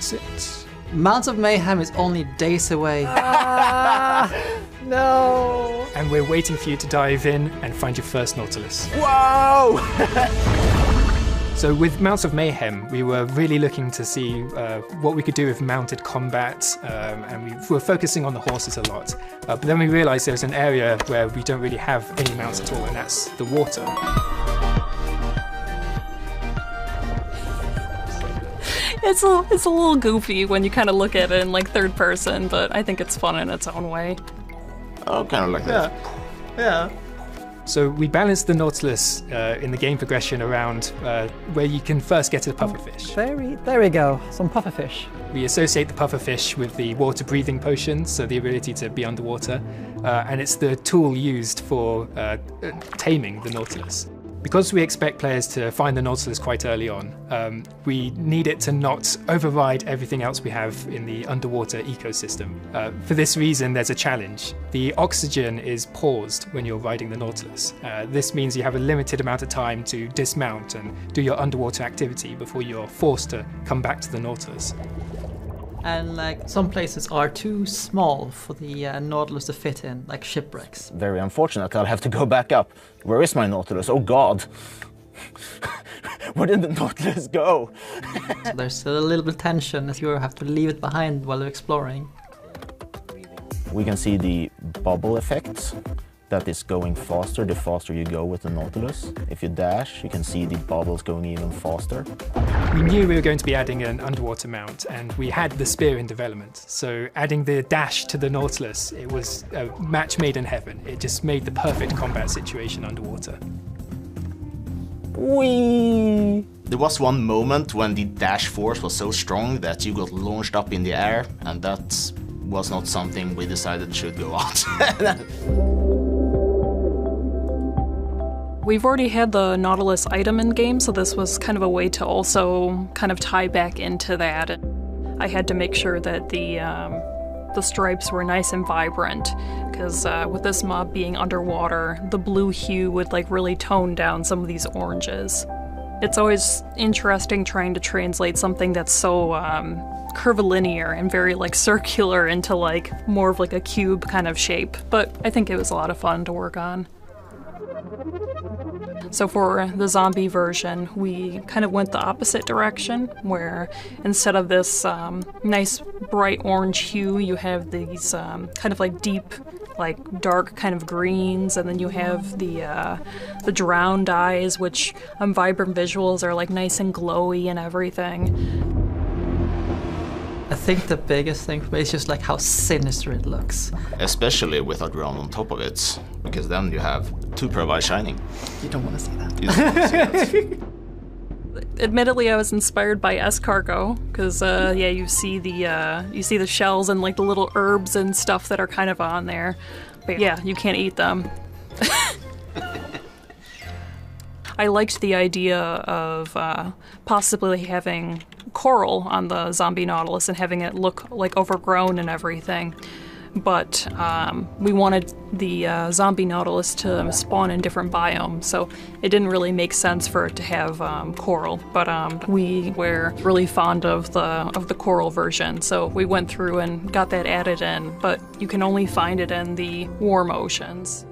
6. Mounts of Mayhem is only days away. No! And we're waiting for you to dive in and find your first Nautilus. Whoa! So with Mounts of Mayhem, we were really looking to see what we could do with mounted combat, and we were focusing on the horses a lot. But then we realized there's an area where we don't really have any mounts at all, and that's the water. It's a little goofy when you kind of look at it in like third person, but I think it's fun in its own way. Oh, kind of like that. Yeah. So we balanced the Nautilus in the game progression around where you can first get to the pufferfish. There we go, some pufferfish. We associate the pufferfish with the water breathing potion, so the ability to be underwater, and it's the tool used for taming the Nautilus. Because we expect players to find the Nautilus quite early on, we need it to not override everything else we have in the underwater ecosystem. For this reason, there's a challenge. The oxygen is paused when you're riding the Nautilus. This means you have a limited amount of time to dismount and do your underwater activity before you're forced to come back to the Nautilus. And like some places are too small for the Nautilus to fit in, like shipwrecks. Very unfortunate. I'll have to go back up. Where is my Nautilus? Oh God! Where did the Nautilus go? So there's still a little bit of tension as you have to leave it behind while you're exploring. We can see the bubble effect. That is going faster the faster you go with the Nautilus. If you dash, you can see the bubbles going even faster. We knew we were going to be adding an underwater mount, and we had the spear in development. So adding the dash to the Nautilus, it was a match made in heaven. It just made the perfect combat situation underwater. Whee! There was one moment when the dash force was so strong that you got launched up in the air, and that was not something we decided should go out. We've already had the Nautilus item in game, so this was kind of a way to also kind of tie back into that. I had to make sure that the stripes were nice and vibrant, because with this mob being underwater, the blue hue would like really tone down some of these oranges. It's always interesting trying to translate something that's so curvilinear and very like circular into like more of like a cube kind of shape, but I think it was a lot of fun to work on. So for the zombie version, we kind of went the opposite direction, where instead of this nice bright orange hue, you have these kind of like deep, like dark kind of greens, and then you have the drowned eyes, which on vibrant visuals are like nice and glowy and everything. I think the biggest thing for me is just like how sinister it looks. Especially with a drone on top of it, because then you have two pair of eyes shining. You don't want to see that. You don't want to see that. Admittedly, I was inspired by escargot, because yeah, you see the shells and like the little herbs and stuff that are kind of on there. But yeah, you can't eat them. I liked the idea of possibly having coral on the zombie Nautilus and having it look like overgrown and everything. But we wanted the zombie Nautilus to spawn in different biomes, so it didn't really make sense for it to have coral. But we were really fond of the coral version, so we went through and got that added in. But you can only find it in the warm oceans.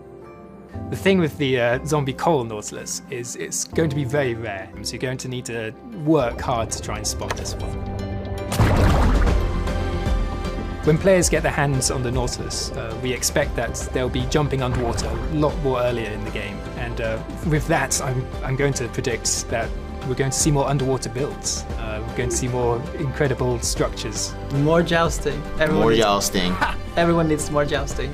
The thing with the zombie coral Nautilus is it's going to be very rare, so you're going to need to work hard to try and spot this one. When players get their hands on the Nautilus, we expect that they'll be jumping underwater a lot more earlier in the game, and with that I'm going to predict that we're going to see more underwater builds. We're going to see more incredible structures. More jousting. Everyone needs more jousting.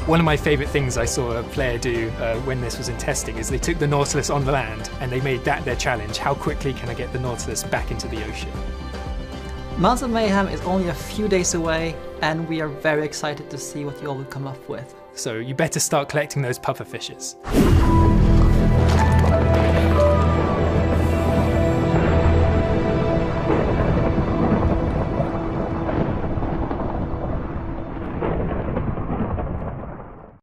One of my favourite things I saw a player do when this was in testing is they took the Nautilus on the land and they made that their challenge. How quickly can I get the Nautilus back into the ocean? Mounts of Mayhem is only a few days away, and we are very excited to see what you all will come up with. So you better start collecting those pufferfishes.